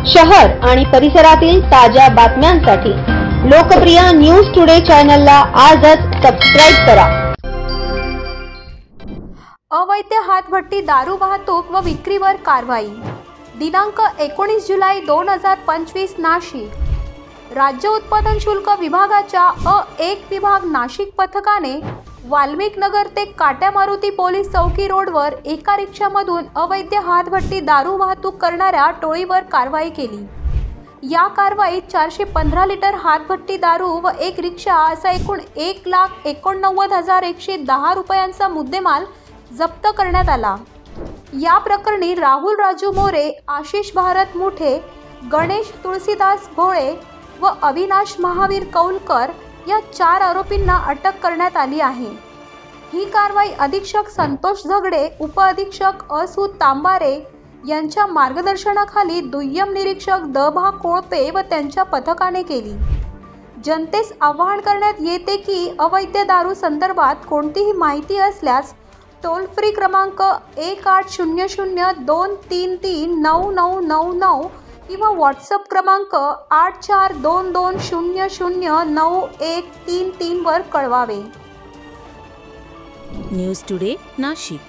शहर आणि परिसरातील ताज्या बातम्यांसाठी लोकप्रिय न्यूज टुडे चॅनलला आजच सबस्क्राइब करा। अवैध हातभट्टी दारू वाहतूक व विक्रीवर कारवाई। दिनांक 19 जुलै 2025 नाशिक। राज्य उत्पादन शुल्क विभागाच्या अ1 विभाग नाशिक पथकाने वाल्मिक नगर ते काट्या मारुती पोलीस चौकी रोडवर एका रिक्षामधून अवैध हातभट्टी दारू वाहतूक करणाऱ्या टोळीवर कारवाई केली। या कारवाईत 415 लिटर हातभट्टी दारू व एक रिक्षा असा एकूण 1,89,110 रुपयांचा मुद्देमाल जप्त करण्यात आला। या प्रकरणी राहुल राजू मोरे, आशिष भारत मुठे, गणेश तुळशीदास भोळे व अविनाश महावीर कौलकर या 4 आरोपींना अटक करण्यात आली आहे। ही कारवाई अधीक्षक संतोष झगडे, उपअधीक्षक असू तांबारे यांच्या मार्गदर्शनाखाली दुय्यम निरीक्षक दभा कोळपे व त्यांच्या पथकाने केली। जनतेस आवाहन करण्यात येते की अवैध दारू संदर्भात कोणतीही माहिती असल्यास टोल फ्री क्रमांक 1800233999 किंवा व्हॉट्सअप क्रमांक 8422009133 वर कळवावे। News today Nashik.